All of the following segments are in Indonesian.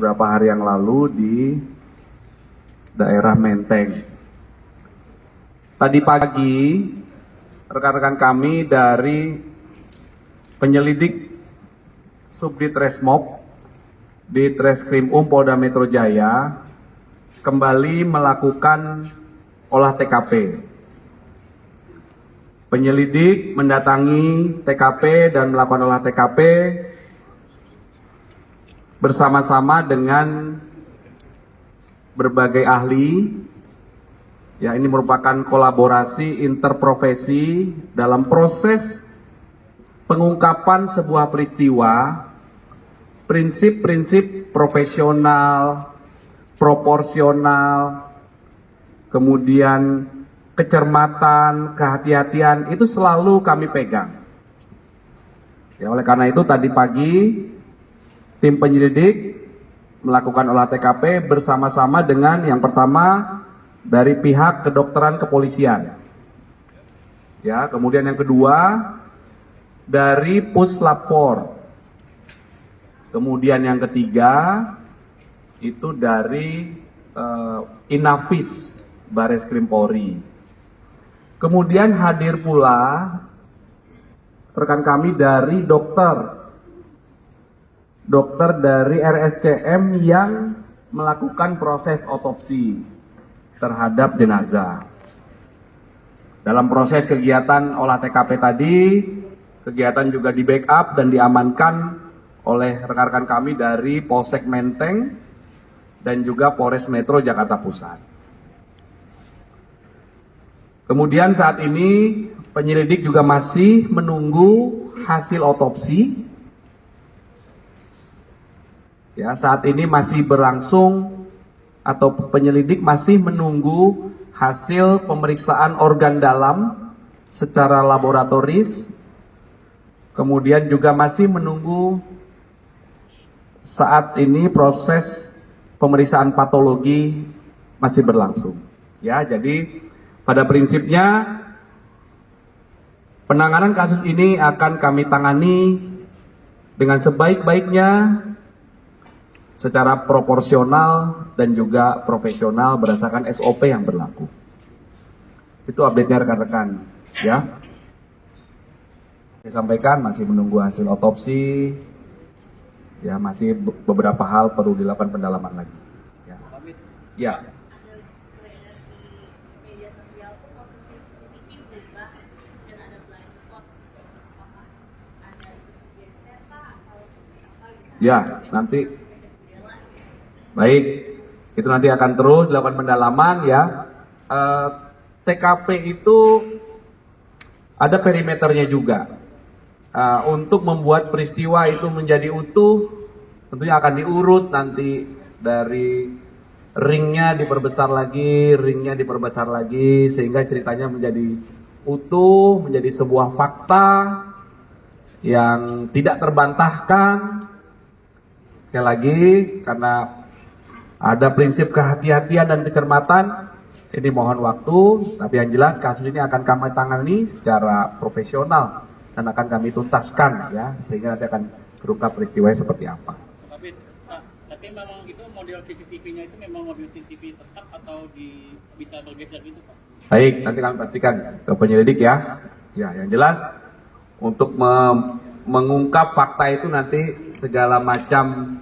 beberapa hari yang lalu di daerah Menteng. Tadi pagi rekan-rekan kami dari penyelidik Subdit Resmob di Treskrim Polda Metro Jaya kembali melakukan olah TKP. Penyelidik mendatangi TKP dan melakukan olah TKP bersama-sama dengan berbagai ahli. Ya, ini merupakan kolaborasi interprofesi dalam proses pengungkapan sebuah peristiwa, prinsip-prinsip profesional, proporsional, kemudian kecermatan, kehati-hatian, itu selalu kami pegang. Ya, oleh karena itu tadi pagi tim penyelidik melakukan olah TKP bersama-sama dengan yang pertama dari pihak kedokteran kepolisian. Ya, kemudian yang kedua dari Puslap 4. Kemudian yang ketiga itu dari Inafis Bareskrim Polri. Kemudian hadir pula rekan kami dari dokter dari RSCM yang melakukan proses otopsi terhadap jenazah. Dalam proses kegiatan olah TKP tadi, kegiatan juga di backup dan diamankan oleh rekan-rekan kami dari Polsek Menteng dan juga Polres Metro Jakarta Pusat. Kemudian saat ini penyelidik juga masih menunggu hasil otopsi. Ya, saat ini masih berlangsung atau penyelidik masih menunggu hasil pemeriksaan organ dalam secara laboratoris. Kemudian juga masih menunggu saat ini proses pemeriksaan patologi masih berlangsung. Ya, jadi pada prinsipnya penanganan kasus ini akan kami tangani dengan sebaik-baiknya, secara proporsional dan juga profesional berdasarkan SOP yang berlaku. Itu update-nya rekan-rekan, ya. Saya sampaikan masih menunggu hasil otopsi, ya, masih beberapa hal perlu dilakukan pendalaman lagi. Ya. Ya. Ya, nanti. Baik, itu nanti akan terus dilakukan pendalaman, ya. TKP itu ada perimeternya juga. Untuk membuat peristiwa itu menjadi utuh, tentunya akan diurut nanti dari ringnya diperbesar lagi, sehingga ceritanya menjadi utuh, menjadi sebuah fakta yang tidak terbantahkan. Sekali lagi, karena ada prinsip kehati-hatian dan kecermatan, ini mohon waktu, tapi yang jelas kasus ini akan kami tangani secara profesional dan akan kami tuntaskan, ya, sehingga nanti akan terungkap peristiwanya seperti apa. Tapi memang itu model CCTV-nya itu memang model CCTV tetap atau bisa bergeser gitu, Pak? Baik, nanti kami pastikan ke penyelidik, ya. Ya, yang jelas untuk mengungkap fakta itu nanti segala macam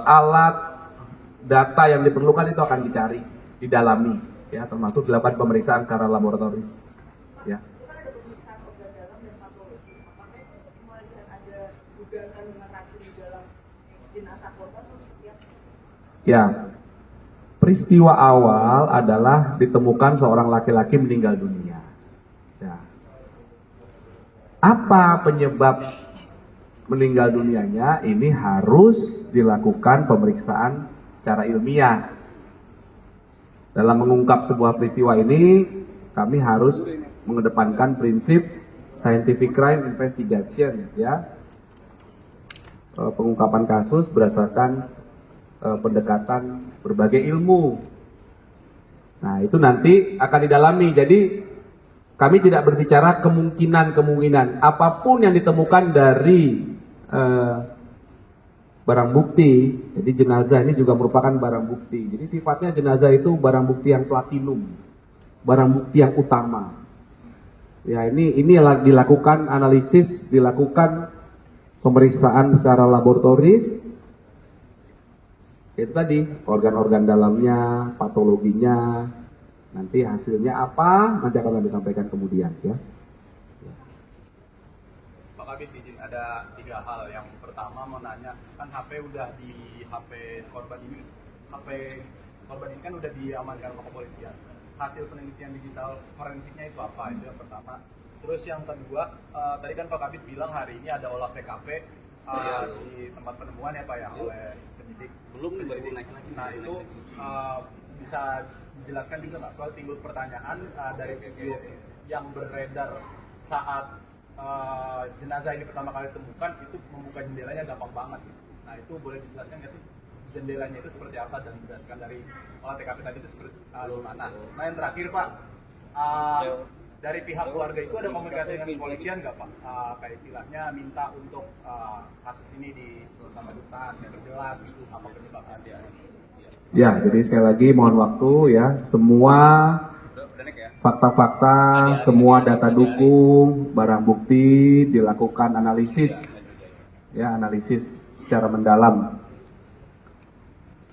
alat data yang diperlukan itu akan dicari, didalami, ya, termasuk dilakukan pemeriksaan secara laboratoris, ya. Ya, peristiwa awal adalah ditemukan seorang laki-laki meninggal dunia. Ya. Apa penyebab meninggal dunianya? Ini harus dilakukan pemeriksaan secara ilmiah. Dalam mengungkap sebuah peristiwa ini, kami harus mengedepankan prinsip scientific crime investigation, ya. Pengungkapan kasus berdasarkan pendekatan berbagai ilmu. Nah, itu nanti akan didalami. Jadi kami tidak berbicara kemungkinan-kemungkinan. Apapun yang ditemukan dari barang bukti. Jadi jenazah ini juga merupakan barang bukti. Jadi sifatnya jenazah itu barang bukti yang platinum, barang bukti yang utama. Ya, ini dilakukan analisis, dilakukan pemeriksaan secara laboratoris. Itu tadi organ-organ dalamnya, patologinya, nanti hasilnya apa, nanti akan kami sampaikan kemudian ya. Pak Kabit, izin ada 3 hal. Yang pertama mau nanya, kan HP udah di HP korban ini kan udah diamankan sama kepolisian. Hasil penelitian digital forensiknya itu apa? Itu yang pertama. Terus yang kedua, tadi kan Pak Kabit bilang hari ini ada olah TKP di tempat penemuan ya Pak ya, oleh penyidik. Belum nih, baru naik lagi. Nah itu bisa dijelaskan juga nggak soal timbul pertanyaan dari video yang beredar saat jenazah ini pertama kali ditemukan, itu membuka jendelanya gampang banget. Nah itu boleh dijelaskan nggak sih jendelanya itu seperti apa, dan dijelaskan dari olah TKP tadi itu seperti gimana? Nah yang terakhir Pak, dari pihak keluarga itu ada komunikasi dengan kepolisian nggak Pak? Kayak istilahnya minta untuk kasus ini sama tuntas, yang jelas gitu, apa penyebabnya? Ya, jadi sekali lagi mohon waktu ya, semua fakta-fakta, semua data dukung, barang bukti dilakukan analisis, ya analisis secara mendalam.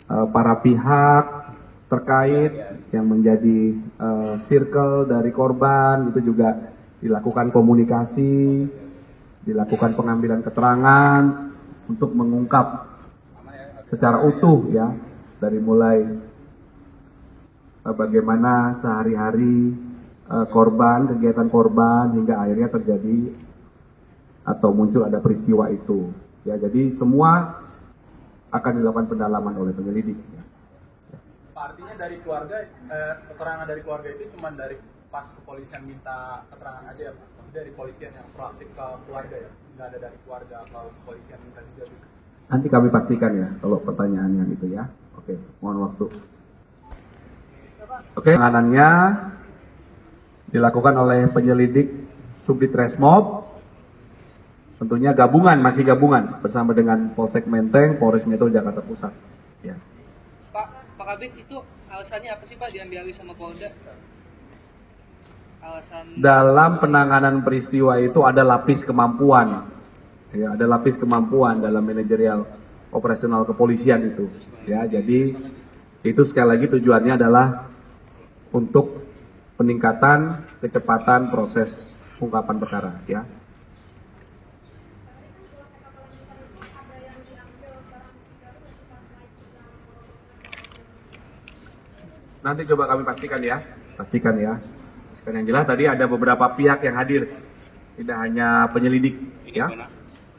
Para pihak terkait yang menjadi circle dari korban itu juga dilakukan komunikasi, dilakukan pengambilan keterangan untuk mengungkap secara utuh ya, dari mulai bagaimana sehari-hari korban, kegiatan korban hingga akhirnya terjadi atau muncul ada peristiwa itu. Ya, jadi semua akan dilakukan pendalaman oleh penyelidik. Ya. Pak, artinya dari keluarga, keterangan dari keluarga itu cuma dari pas kepolisian minta keterangan aja ya Pak? Maksudnya dari polisian yang proaktif ke keluarga ya? Nggak ada dari keluarga kalau kepolisian minta juga gitu? Nanti kami pastikan ya kalau pertanyaannya itu ya. Oke, mohon waktu. Oke, penanganannya dilakukan oleh penyelidik Subdit Resmob, tentunya gabungan, masih gabungan bersama dengan Polsek Menteng, Polres Metro Jakarta Pusat. Ya. Pak Kabit, itu alasannya apa sih Pak diambil alih sama Polda? Alasan Dalam penanganan peristiwa itu ada lapis kemampuan, ya, ada lapis kemampuan dalam manajerial operasional kepolisian itu. Ya, jadi itu sekali lagi tujuannya adalah untuk peningkatan kecepatan proses pengungkapan perkara. Ya. Nanti coba kami pastikan ya. Pastikan yang jelas tadi ada beberapa pihak yang hadir, tidak hanya penyelidik. Ini Ya. gimana?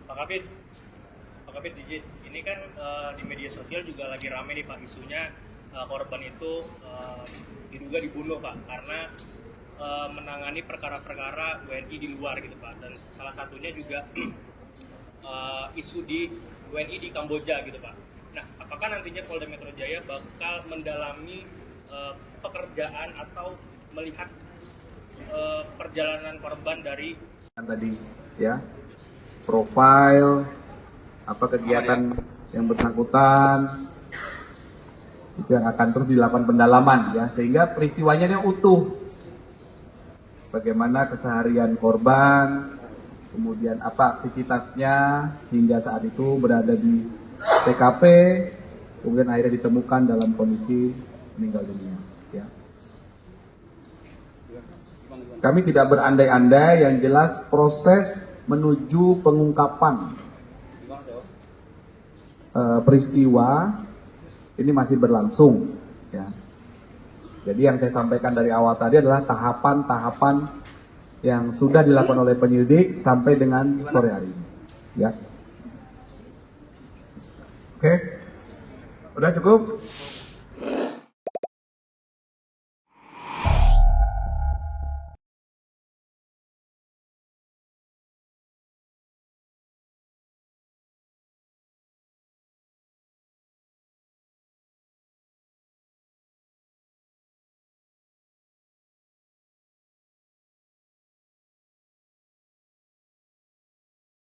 Pak Kabit izin. Ini kan di media sosial juga lagi rame nih Pak, isunya korban itu diduga dibunuh Pak karena menangani perkara-perkara WNI di luar gitu Pak, dan salah satunya juga isu di WNI di Kamboja gitu Pak. Nah, apakah nantinya Polda Metro Jaya bakal mendalami pekerjaan atau melihat perjalanan korban dari Tadi ya, profil apa kegiatan yang bersangkutan itu yang akan terus dilakukan pendalaman ya, sehingga peristiwanya ini utuh. Bagaimana keseharian korban, kemudian apa aktivitasnya hingga saat itu berada di TKP, kemudian akhirnya ditemukan dalam kondisi meninggal dunia. Ya. Kami tidak berandai-andai, yang jelas proses menuju pengungkapan peristiwa ini masih berlangsung. Ya. Jadi yang saya sampaikan dari awal tadi adalah tahapan-tahapan yang sudah dilakukan oleh penyelidik sampai dengan sore hari ini. Ya. Oke, udah cukup?